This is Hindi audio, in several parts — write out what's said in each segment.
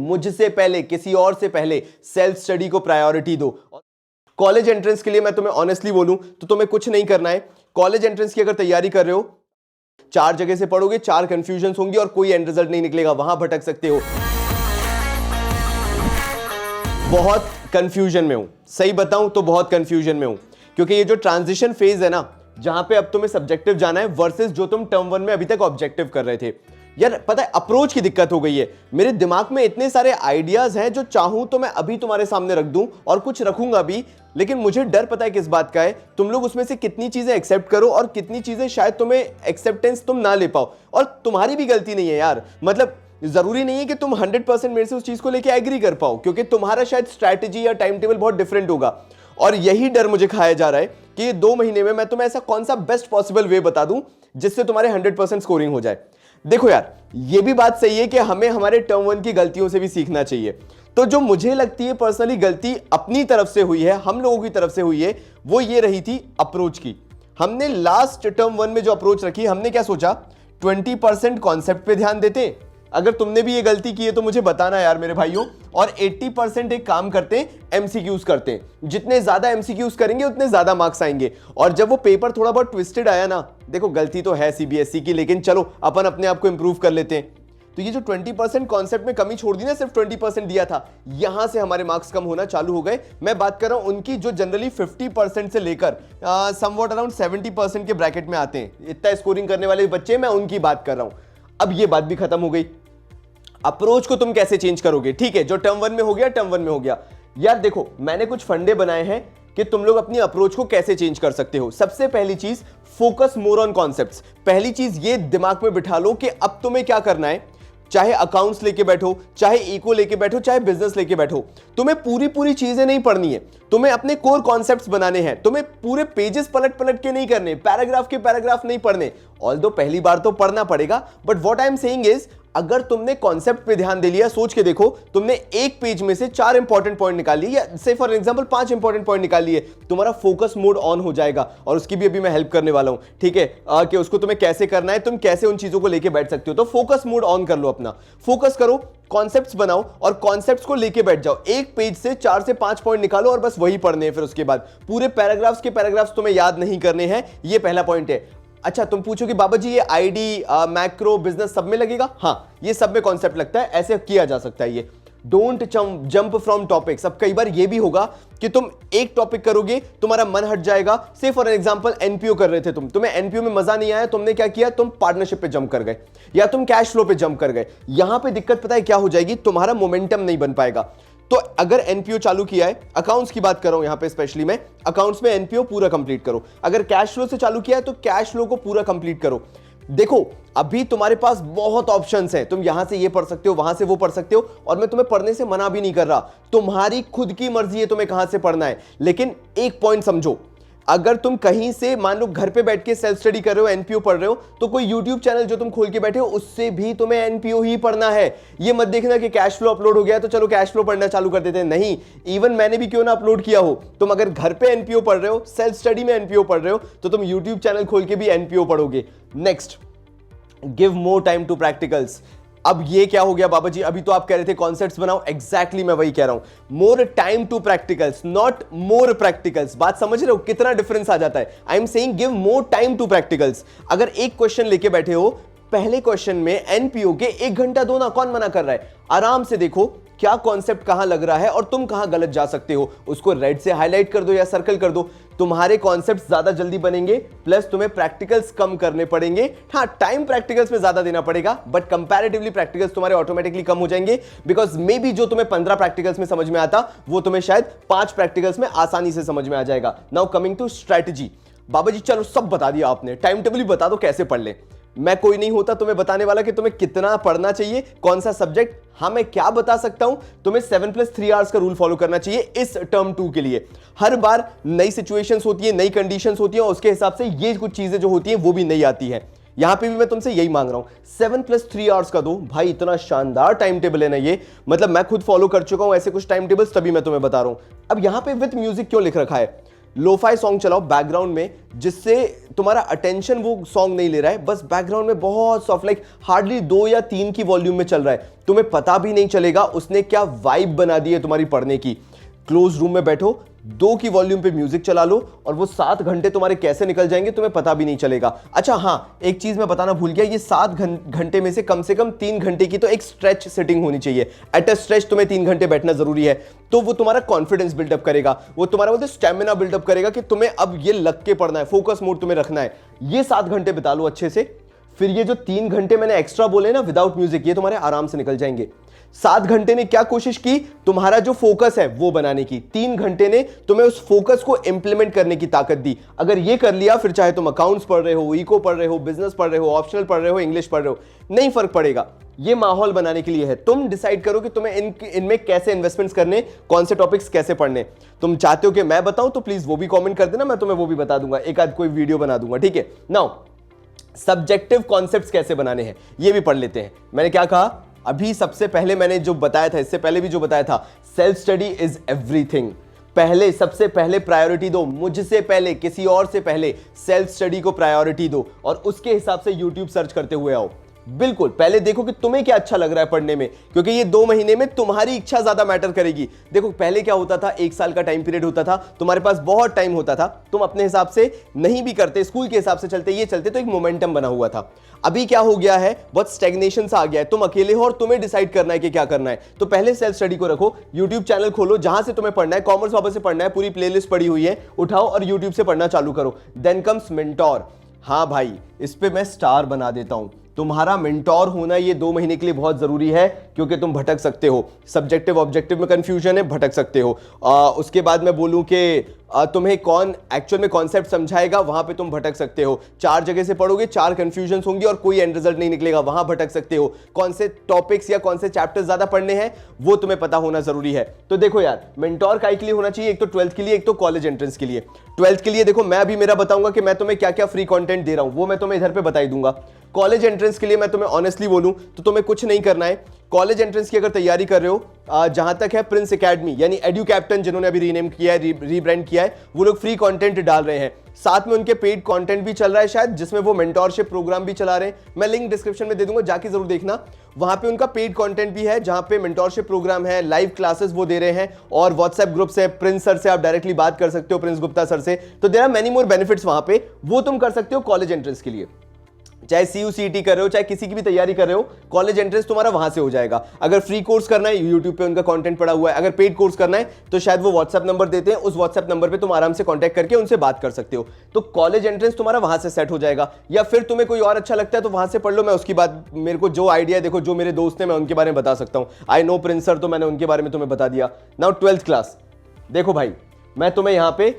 मुझसे पहले, किसी और से पहले सेल्फ स्टडी को प्रायोरिटी दो। कॉलेज एंट्रेंस के लिए मैं तुम्हें ऑनेस्टली बोलूं तो तुम्हें कुछ नहीं करना है। कॉलेज एंट्रेंस की अगर तैयारी कर रहे हो, 4 जगह से पढ़ोगे, 4 कंफ्यूजन होंगी और कोई एंड रिजल्ट नहीं निकलेगा, वहां भटक सकते हो। बहुत कंफ्यूजन में हूं, सही बताऊं तो बहुत कंफ्यूजन में हूं, क्योंकि ये जो ट्रांजिशन फेज है ना, जहां पे अब तुम्हें सब्जेक्टिव जाना है वर्सेस जो तुम टर्म 1 में अभी तक ऑब्जेक्टिव कर रहे थे। यार पता है अप्रोच की दिक्कत हो गई है। मेरे दिमाग में इतने सारे आइडियाज हैं जो चाहूं तो मैं अभी तुम्हारे सामने रख दूं और कुछ रखूंगा भी, लेकिन मुझे डर पता है किस बात का है, तुम लोग उसमें से कितनी चीजें एक्सेप्ट करो और कितनी चीजें शायद तुम्हें एक्सेप्टेंस तुम ना ले पाओ। और तुम्हारी भी गलती नहीं है यार, मतलब जरूरी नहीं है कि तुम 100% मेरे से उस चीज को लेके एग्री कर पाओ, क्योंकि तुम्हारा शायद स्ट्रैटेजी या टाइम टेबल बहुत डिफरेंट होगा। और यही डर मुझे खाया जा रहा है कि 2 महीने में मैं तुम्हें ऐसा कौन सा बेस्ट पॉसिबल वे बता दूं जिससे तुम्हारे 100% स्कोरिंग हो जाए। देखो यार, ये भी बात सही है कि हमें हमारे टर्म 1 की गलतियों से भी सीखना चाहिए। तो जो मुझे लगती है पर्सनली गलती अपनी तरफ से हुई है, हम लोगों की तरफ से हुई है, वो ये रही थी अप्रोच की। हमने लास्ट टर्म 1 में जो अप्रोच रखी, हमने क्या सोचा, 20% कॉन्सेप्ट पे ध्यान देते। अगर तुमने भी ये गलती की है तो मुझे बताना यार मेरे भाइयों। और 80% एक काम करते हैं, एमसीक्यूज करते हैं। जितने ज्यादा एमसीक्यूज करेंगे उतने ज्यादा मार्क्स आएंगे। और जब वो पेपर थोड़ा बहुत ट्विस्टेड आया ना, देखो गलती तो है सीबीएसई की, लेकिन चलो अपन अपने आप को इंप्रूव कर लेते हैं। तो ये जो 20% कॉन्सेप्ट में कमी छोड़ दी ना, सिर्फ 20% दिया था, यहां से हमारे मार्क्स कम होना चालू हो गए। मैं बात कर रहा हूं उनकी जो जनरली 50% से लेकर समवॉट अराउंड 70% के ब्रैकेट में आते हैं, इतना स्कोरिंग करने वाले बच्चे, मैं उनकी बात कर रहा हूं। अब ये बात भी खत्म हो गई। अप्रोच को तुम कैसे चेंज करोगे? ठीक है, जो टर्म 1 में हो गया, टर्म 1 में हो गया। यार देखो, मैंने कुछ फंडे बनाए हैं कि तुम लोग अपनी अप्रोच को कैसे चेंज कर सकते हो। सबसे पहली चीज, फोकस मोर ऑन कॉन्सेप्ट्स। पहली चीज ये दिमाग में बिठा लो कि अब तुम्हें क्या करना है। चाहे अकाउंट्स लेके बैठो, चाहे इको लेके बैठो, चाहे बिजनेस लेके बैठो, तुम्हें पूरी चीजें नहीं पढ़नी है। तुम्हें अपने कोर कॉन्सेप्ट्स बनाने हैं। तुम्हें पूरे पेजेस पलट पलट के नहीं करने, पैराग्राफ के पैराग्राफ नहीं पढ़ने। ऑल्दो पहली बार तो पढ़ना पड़ेगा, but what I am saying is, अगर तुमने कॉन्सेप्ट पे ध्यान दे लिया, सोच के देखो, तुमने एक पेज में से 4 इंपॉर्टेंट पॉइंट निकाल लिए, या से फॉर एग्जांपल 5 इंपॉर्टेंट पॉइंट निकाल लिए, तुम्हारा फोकस मोड ऑन हो जाएगा। और उसकी भी अभी मैं हेल्प करने वाला हूं, ठीक है, कि उसको तुम्हें कैसे करना है, तुम कैसे उन चीजों को लेके बैठ सकते हो। तो फोकस मोड ऑन कर लो, अपना फोकस करो, कॉन्सेप्ट्स बनाओ और कॉन्सेप्ट्स को लेके बैठ जाओ। एक पेज से 4 से 5 पॉइंट निकालो और बस वही पढ़ने हैं। फिर उसके बाद पूरे पैराग्राफ्स के पैराग्राफ्स तुम्हें याद नहीं करने हैं। ये पहला पॉइंट है। अच्छा, तुम पूछोगे बाबा जी ये आईडी, मैक्रो, बिजनेस सब में लगेगा? हाँ, ये सब में कॉन्सेप्ट लगता है, ऐसे किया जा सकता है। ये डोंट जंप फ्रॉम टॉपिक्स। अब कई बार ये भी होगा कि तुम एक टॉपिक करोगे, तुम्हारा मन हट जाएगा। से फॉर एग्जांपल एनपीओ कर रहे थे तुम, तुम्हें एनपीओ में मजा नहीं आया, तुमने क्या किया, तुम पार्टनरशिप पे जंप कर गए या तुम कैश फ्लो पे जंप कर गए। यहां पे दिक्कत पता है क्या हो जाएगी, तुम्हारा मोमेंटम नहीं बन पाएगा। तो अगर एनपीओ चालू किया है, अकाउंट्स की बात कर रहा हूं यहां पे स्पेशली मैं, अकाउंट्स में एनपीओ पूरा कंप्लीट करो। अगर कैश फ्लो से चालू किया है तो कैश फ्लो को पूरा कंप्लीट करो। देखो अभी तुम्हारे पास बहुत ऑप्शंस हैं, तुम यहां से ये पढ़ सकते हो, वहां से वो पढ़ सकते हो, और मैं तुम्हें पढ़ने से मना भी नहीं कर रहा, तुम्हारी खुद की मर्जी है तुम्हें कहां से पढ़ना है। लेकिन एक पॉइंट समझो, अगर तुम कहीं से मान लो घर पे बैठ के सेल्फ स्टडी कर रहे हो, एनपीओ पढ़ रहे हो, तो कोई यूट्यूब चैनल जो तुम खोल के बैठे हो उससे भी तुम्हें एनपीओ ही पढ़ना है। ये मत देखना कि कैश फ्लो अपलोड हो गया तो चलो कैश फ्लो पढ़ना चालू कर देते हैं। नहीं, इवन मैंने भी क्यों ना अपलोड किया हो, तुम अगर घर पे एनपीओ पढ़ रहे हो, सेल्फ स्टडी में एनपीओ पढ़ रहे हो, तो तुम यूट्यूब चैनल खोल के भी एनपीओ पढ़ोगे। Next, give more time to practicals. अब ये क्या हो गया बाबा जी, अभी तो आप कह रहे थे कॉन्सेप्ट्स बनाओ, एग्जैक्टली मैं वही कह रहा हूं, more time to practicals, not more practicals. बात समझ रहे हो कितना डिफरेंस आ जाता है? I am saying give more time to practicals. अगर एक क्वेश्चन लेके बैठे हो, पहले क्वेश्चन में एनपीओ के 1 घंटा दो ना, कौन मना कर रहा है? आराम से देखो क्या कॉन्सेप्ट कहां लग रहा है और तुम कहां गलत जा सकते हो, उसको रेड से हाईलाइट कर दो या सर्कल कर दो। तुम्हारे कॉन्सेप्ट ज्यादा जल्दी बनेंगे, प्लस तुम्हें प्रैक्टिकल्स कम करने पड़ेंगे। हाँ, टाइम प्रैक्टिकल्स में ज्यादा देना पड़ेगा, बट कंपैरेटिवली प्रैक्टिकल्स तुम्हारे ऑटोमेटिकली कम हो जाएंगे, बिकॉज मे बी जो तुम्हें 15 प्रैक्टिकल्स में समझ में आता, वो तुम्हें शायद 5 प्रैक्टिकल्स में आसानी से समझ में आ जाएगा। Now coming to strategy. बाबा जी चलो सब बता दिया आपने, टाइम टेबल भी बता दो कैसे पढ़ ले। मैं कोई नहीं होता तुम्हें बताने वाला कि तुम्हें कितना पढ़ना चाहिए, कौन सा सब्जेक्ट। हाँ, मैं क्या बता सकता हूं, तुम्हें 7+3 आवर्स का रूल फॉलो करना चाहिए इस टर्म 2 के लिए। हर बार नई सिचुएशंस होती है, नई कंडीशंस होती है, और उसके हिसाब से ये कुछ चीजें जो होती हैं वो भी नई आती है। यहां पे भी मैं तुमसे यही मांग रहा हूं, 7+3 आवर्स का दो भाई। इतना शानदार टाइम टेबल है ना ये, मतलब मैं खुद फॉलो कर चुका हूं ऐसे कुछ टाइम टेबल्स, तभी मैं तुम्हें बता रहा हूं। अब यहां पे विद म्यूजिक क्यों लिख रखा है? लोफाई सॉन्ग चलाओ बैकग्राउंड में, जिससे तुम्हारा अटेंशन वो सॉन्ग नहीं ले रहा है, बस बैकग्राउंड में बहुत सॉफ्ट, लाइक हार्डली 2 या 3 की वॉल्यूम में चल रहा है, तुम्हें पता भी नहीं चलेगा उसने क्या वाइब बना दी है तुम्हारी पढ़ने की। क्लोज रूम में बैठो, 2 की वॉल्यूम पे म्यूजिक चला लो और वो 7 घंटे तुम्हारे कैसे निकल जाएंगे तुम्हें पता भी नहीं चलेगा। अच्छा हाँ, एक चीज मैं बताना भूल गया, ये 7 घंटे में से कम 3 घंटे की तो एक स्ट्रेच सिटिंग होनी चाहिए। एट अ स्ट्रेच तुम्हें 3 घंटे बैठना जरूरी है, तो वो तुम्हारा कॉन्फिडेंस बिल्डअप करेगा, वो तुम्हारा बोलते स्टेमिना बिल्डअप करेगा कि तुम्हें अब ये लग के पढ़ना है, फोकस मोड तुम्हें रखना है। ये 7 घंटे बिता लो अच्छे से, फिर ये जो 3 घंटे मैंने एक्स्ट्रा बोले ना विदाउट म्यूजिक, ये तुम्हारे आराम से निकल जाएंगे। 7 घंटे ने क्या कोशिश की, तुम्हारा जो फोकस है वो बनाने की, 3 घंटे ने तुम्हें उस फोकस को इंप्लीमेंट करने की ताकत दी। अगर ये कर लिया, फिर चाहे तुम अकाउंट्स पढ़ रहे हो, इको पढ़ रहे हो, बिजनेस पढ़ रहे हो, ऑप्शनल पढ़ रहे हो, इंग्लिश पढ़ रहे हो, नहीं फर्क पड़ेगा। ये माहौल बनाने के लिए है, तुम डिसाइड करो कि तुम्हें इनमें कैसे इन्वेस्टमेंट्स करने, कौन से टॉपिक्स कैसे पढ़ने। तुम चाहते हो कि मैं बताऊं तो प्लीज वो भी कमेंट कर देना, मैं तुम्हें वो भी बता दूंगा, एक आध कोई वीडियो बना दूंगा, ठीक है। नाउ सब्जेक्टिव कॉन्सेप्ट्स कैसे बनाने हैं ये भी पढ़ लेते हैं। मैंने क्या कहा अभी, सबसे पहले मैंने जो बताया था, इससे पहले भी जो बताया था, सेल्फ स्टडी इज एवरीथिंग। पहले सबसे पहले प्रायोरिटी दो, मुझसे पहले, किसी और से पहले सेल्फ स्टडी को प्रायोरिटी दो और उसके हिसाब से यूट्यूब सर्च करते हुए आओ। बिल्कुल पहले देखो कि तुम्हें क्या अच्छा लग रहा है पढ़ने में, क्योंकि ये 2 महीने में तुम्हारी इच्छा ज्यादा मैटर करेगी। देखो पहले क्या होता था, 1 साल का टाइम पीरियड होता था, तुम्हारे पास बहुत टाइम होता था, तुम अपने हिसाब से नहीं भी करते, स्कूल के हिसाब से चलते, ये चलते, तो एक मोमेंटम बना हुआ था। अभी क्या हो गया है, बहुत स्टैग्नेशन सा आ गया है, तुम अकेले हो और तुम्हें डिसाइड करना है कि क्या करना है। तो पहले सेल्फ स्टडी को रखो, यूट्यूब चैनल खोलो जहां से तुम्हें पढ़ना है, कॉमर्स वापस से पढ़ना है, पूरी प्लेलिस्ट पड़ी हुई है, उठाओ और यूट्यूब से पढ़ना चालू करो। Then comes mentor. हाँ भाई, इस पे मैं स्टार बना देता हूं, तुम्हारा मेंटोर होना ये 2 महीने के लिए बहुत जरूरी है, क्योंकि तुम भटक सकते हो, सब्जेक्टिव ऑब्जेक्टिव में कंफ्यूजन है, भटक सकते हो। उसके बाद मैं बोलूं कि तुम्हें कौन एक्चुअल में कॉन्सेप्ट समझाएगा, वहां पे तुम भटक सकते हो। 4 जगह से पढ़ोगे, 4 कंफ्यूजन होंगी और कोई एंड रिजल्ट नहीं निकलेगा, वहां भटक सकते हो। कौन से टॉपिक्स या कौन से चैप्टर्स ज्यादा पढ़ने हैं वो तुम्हें पता होना जरूरी है। तो देखो यार, मेंटोर काहे के लिए होना चाहिए, एक तो 12th के लिए, एक तो कॉलेज एंट्रेंस के लिए। 12th के लिए देखो, मैं अभी मेरा बताऊंगा कि मैं तुम्हें क्या क्या फ्री कंटेंट दे रहा हूं, वो मैं तुम्हें इधर पे बता ही दूंगा। कॉलेज एंट्रेंस के लिए मैं तुम्हें ऑनेस्टली बोलूं तो तुम्हें कुछ नहीं करना है। कॉलेज एंट्रेंस की अगर तैयारी कर रहे हो, जहां तक है प्रिंस एकेडमी यानी एड्यू कैप्टन, जिन्होंने अभी रीनेम किया है, रीब्रांड किया है, वो लोग फ्री कंटेंट डाल रहे हैं, साथ में उनके पेड कंटेंट भी चल रहा है शायद, जिसमें वो मेंटोरशिप प्रोग्राम भी चला रहे हैं। मैं लिंक डिस्क्रिप्शन में दे दूंगा, जाके जरूर देखना, वहां पे उनका पेड कंटेंट भी है, जहां पे मेंटोरशिप प्रोग्राम है, लाइव क्लासेस वो दे रहे हैं, और व्हाट्सएप ग्रुप से प्रिंस सर से आप डायरेक्टली बात कर सकते हो, प्रिंस गुप्ता सर से। तो there are many more benefits वहां पे, वो तुम कर सकते हो कॉलेज एंट्रेंस के लिए। चाहे CUCET कर रहे हो, चाहे किसी की भी तैयारी कर रहे हो, कॉलेज एंट्रेंस तुम्हारा वहां से हो जाएगा। अगर फ्री कोर्स करना है, यूट्यूब पे उनका कंटेंट पड़ा हुआ है। अगर पेड कोर्स करना है तो शायद वो व्हाट्सएप नंबर देते हैं, उस व्हाट्सएप नंबर पे तुम आराम से कांटेक्ट करके उनसे बात कर सकते हो। तो कॉलेज एंट्रेंस तुम्हारा वहां से सेट हो जाएगा। या फिर तुम्हें कोई और अच्छा लगता है तो वहां से पढ़ लो, मैं उसकी बात, मेरे को जो आइडिया है, देखो जो मेरे दोस्त हैं मैं उनके बारे में बता सकता हूं। आई नो प्रिंस सर, तो मैंने उनके बारे में तुम्हें बता दिया। नाउ 12th क्लास, देखो भाई मैं तुम्हें यहां पे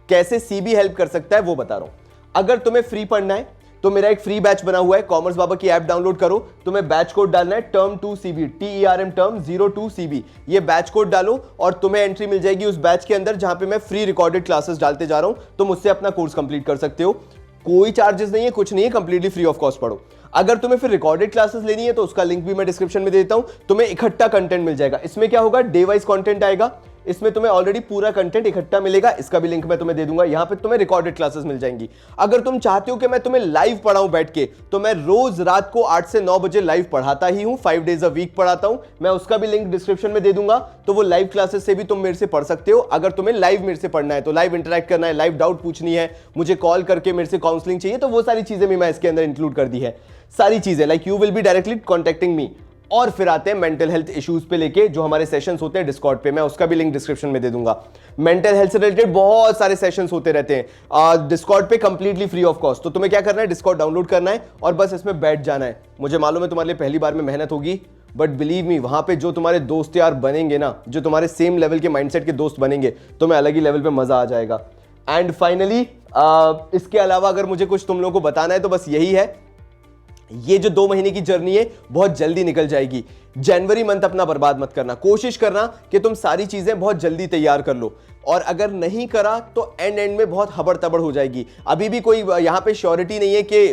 कैसे CB हेल्प कर सकता है वो बता रहा हूं। अगर तुम्हें फ्री पढ़ना है तो मेरा एक फ्री बैच बना हुआ है, कॉमर्स बाबा की ऐप डाउनलोड करो, तुम्हें बैच कोड डालना है term 2CB, TERM term 02CB। ये बैच कोड डालो और तुम्हें एंट्री मिल जाएगी उस बैच के अंदर, जहां पे मैं फ्री रिकॉर्डेड क्लासेस डालते जा रहा हूं। तुम उससे अपना कोर्स कंप्लीट कर सकते हो, कोई चार्जेस नहीं है, कुछ नहीं है, कंप्लीटली फ्री ऑफ कॉस्ट पढ़ो। अगर तुम्हें फिर रिकॉर्डेड क्लासेस लेनी है तो उसका लिंक भी मैं डिस्क्रिप्शन में देता हूं, तुम्हें इकट्ठा कंटेंट मिल जाएगा। इसमें क्या होगा, डे वाइज कंटेंट आएगा, इसमें तुम्हें ऑलरेडी पूरा कंटेंट इकट्ठा मिलेगा, इसका भी लिंक मैं तुम्हें दे दूंगा। यहां पे तुम्हें रिकॉर्डेड क्लासेस मिल जाएंगी। अगर तुम चाहते हो कि मैं तुम्हें लाइव पढ़ाऊं बैठ के, तो मैं रोज रात को 8 से 9 बजे लाइव पढ़ाता ही हूं, 5 डेज अ वीक पढ़ाता हूं, मैं उसका भी लिंक डिस्क्रिप्शन में दे दूंगा। तो वो लाइव क्लासेस से भी तुम मेरे से पढ़ सकते हो। अगर तुम्हें लाइव मेरे से पढ़ना है, तो लाइव इंटरेक्ट करना है, लाइव डाउट पूछनी है, मुझे कॉल करके मेरे से काउंसलिंग चाहिए, तो वो सारी चीजें भी मैं इसके अंदर इंक्लूड कर दी है। सारी चीजें like you will be directly contacting me. और फिर आते हैं मेंटल हेल्थ इश्यूज पे लेके, जो हमारे सेशंस होते हैं डिस्कॉर्ड पे, मैं उसका भी लिंक डिस्क्रिप्शन में दे दूंगा। मेंटल हेल्थ से रिलेटेड बहुत सारे सेशंस होते रहते हैं डिस्कॉर्ड पे, कंप्लीटली फ्री ऑफ कॉस्ट। तो तुम्हें क्या करना है, डिस्कॉर्ड डाउनलोड करना है और बस इसमें बैठ जाना है। मुझे मालूम है तुम्हारे लिए पहली बार में मेहनत होगी, बट बिलीव मी, वहां पे जो तुम्हारे दोस्त यार बनेंगे ना, जो तुम्हारे सेम लेवल के माइंडसेट के दोस्त बनेंगे, तुम्हें अलग ही लेवल पे मजा आ जाएगा। एंड फाइनली इसके अलावा अगर मुझे कुछ तुम लोगों को बताना है तो बस यही है, ये जो 2 महीने की जर्नी है बहुत जल्दी निकल जाएगी। जनवरी मंथ अपना बर्बाद मत करना, कोशिश करना कि तुम सारी चीजें बहुत जल्दी तैयार कर लो, और अगर नहीं करा तो एंड में बहुत हबड़ तबड़ हो जाएगी। अभी भी कोई यहां पे श्योरिटी नहीं है कि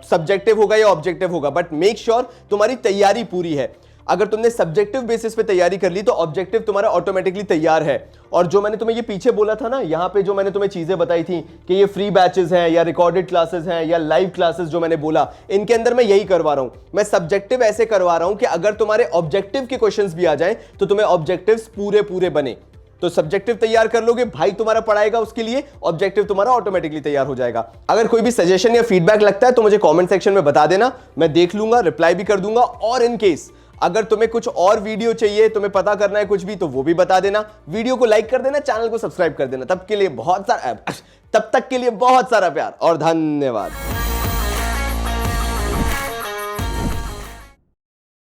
सब्जेक्टिव होगा या ऑब्जेक्टिव होगा, बट मेक श्योर तुम्हारी तैयारी पूरी है। अगर तुमने सब्जेक्टिव बेसिस पे तैयारी कर ली तो ऑब्जेक्टिव तुम्हारा ऑटोमेटिकली तैयार है। और जो मैंने तुम्हें ये पीछे बोला था ना, यहां पे जो मैंने तुम्हें चीजें बताई थी कि ये फ्री बैचेस हैं या रिकॉर्डेड क्लासेस हैं या लाइव क्लासेस, जो मैंने बोला इनके अंदर मैं यही करवा रहा हूं। मैं सब्जेक्टिव ऐसे करवा रहा हूं कि अगर तुम्हारे ऑब्जेक्टिव के क्वेश्चंस भी आ जाएं तो तुम्हें ऑब्जेक्टिव्स पूरे पूरे बने। तो सब्जेक्टिव तैयार कर लोगे, भाई तुम्हारा पढ़ाएगा, उसके लिए ऑब्जेक्टिव तुम्हारा ऑटोमेटिकली तैयार हो जाएगा। अगर कोई भी सजेशन या फीडबैक लगता है तो मुझे कमेंट सेक्शन में बता देना, मैं देख लूंगा, रिप्लाई भी कर दूंगा। और इन केस अगर तुम्हें कुछ और वीडियो चाहिए, तुम्हें पता करना है कुछ भी, तो वो भी बता देना। वीडियो को लाइक कर देना, चैनल को सब्सक्राइब कर देना। तब तक के लिए बहुत सारा प्यार और धन्यवाद।